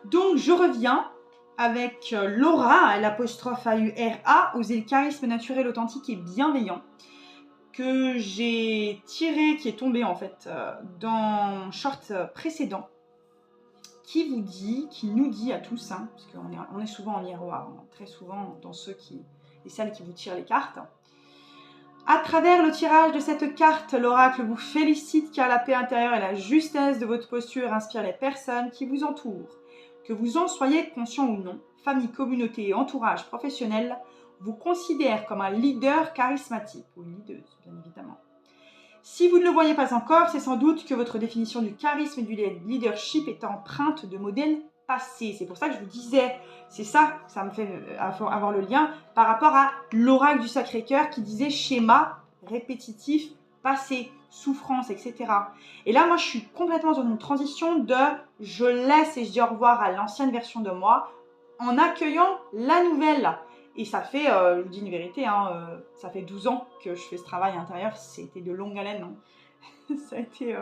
Donc, je reviens avec Laura, l'apostrophe A-U-R-A, oser le charisme naturel, authentique et bienveillant, que j'ai tiré, qui est tombé en fait dans mon short précédent, qui nous dit à tous, hein, parce qu'on est souvent en miroir, hein, très souvent dans ceux et celles qui vous tirent les cartes. À travers le tirage de cette carte, l'oracle vous félicite car la paix intérieure et la justesse de votre posture inspirent les personnes qui vous entourent. Que vous en soyez conscient ou non, famille, communauté et entourage professionnel vous considèrent comme un leader charismatique, ou une leaduse bien évidemment. Si vous ne le voyez pas encore, c'est sans doute que votre définition du charisme et du leadership est empreinte de modèles passés. C'est pour ça que je vous disais, c'est ça me fait avoir le lien par rapport à l'oracle du Sacré-Cœur qui disait schéma répétitif, passé, souffrance, etc. Et là, moi, je suis complètement dans une transition de je laisse et je dis au revoir à l'ancienne version de moi en accueillant la nouvelle. Et ça fait, je vous dis une vérité, hein, ça fait 12 ans que je fais ce travail intérieur, c'était de longue haleine. Hein. Ça a été...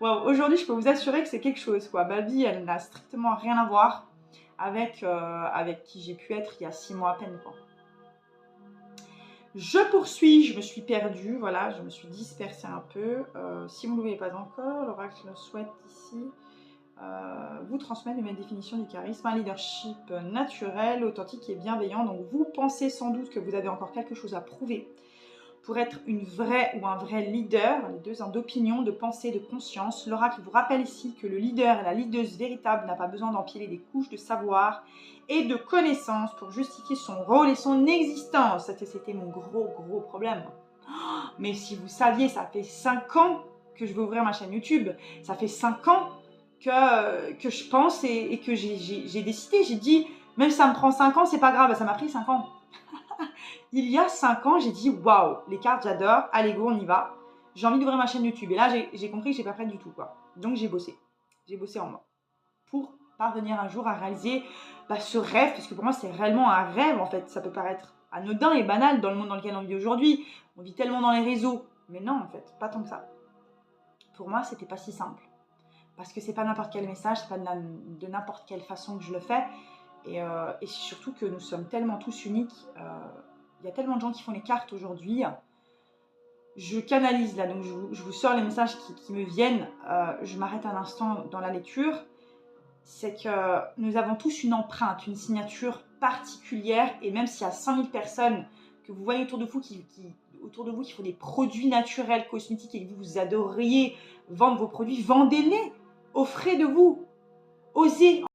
Wow. Aujourd'hui, je peux vous assurer que c'est quelque chose, quoi. Ma vie, elle n'a strictement rien à voir avec qui j'ai pu être il y a 6 mois à peine, quoi. Je poursuis, je me suis perdue, voilà, je me suis dispersée un peu. Si vous ne le voyez pas encore, l'oracle souhaite ici vous transmettre une définition du charisme, un leadership naturel, authentique et bienveillant. Donc vous pensez sans doute que vous avez encore quelque chose à prouver pour être une vraie ou un vrai leader, les deux, d'opinion, de pensée, de conscience. L'oracle vous rappelle ici que le leader et la leaduse véritable n'a pas besoin d'empiler des couches de savoir et de connaissances pour justifier son rôle et son existence. C'était mon gros problème. Mais si vous saviez, ça fait 5 ans que je vais ouvrir ma chaîne YouTube. Ça fait 5 ans que je pense et que j'ai décidé. J'ai dit, même si ça me prend 5 ans, c'est pas grave. Ça m'a pris 5 ans. Il y a 5 ans, j'ai dit, waouh, les cartes, j'adore. Allez, go, on y va. J'ai envie d'ouvrir ma chaîne YouTube. Et là, j'ai compris que je n'étais pas prête du tout, quoi. Donc, j'ai bossé. J'ai bossé en moi. Pour parvenir un jour à réaliser ce rêve. Parce que pour moi, c'est réellement un rêve, en fait. Ça peut paraître anodin et banal dans le monde dans lequel on vit aujourd'hui. On vit tellement dans les réseaux. Mais non, en fait, pas tant que ça. Pour moi, c'était pas si simple. Parce que c'est pas n'importe quel message, c'est pas de n'importe quelle façon que je le fais. Et surtout que nous sommes tellement tous uniques. Il y a tellement de gens qui font les cartes aujourd'hui. Je canalise là, donc je vous sors les messages qui me viennent. Je m'arrête un instant dans la lecture. C'est que nous avons tous une empreinte, une signature particulière. Et même s'il y a 100 000 personnes que vous voyez autour de vous qui font des produits naturels, cosmétiques et que vous adoriez vendre vos produits, vendez-les, offrez de vous, osez.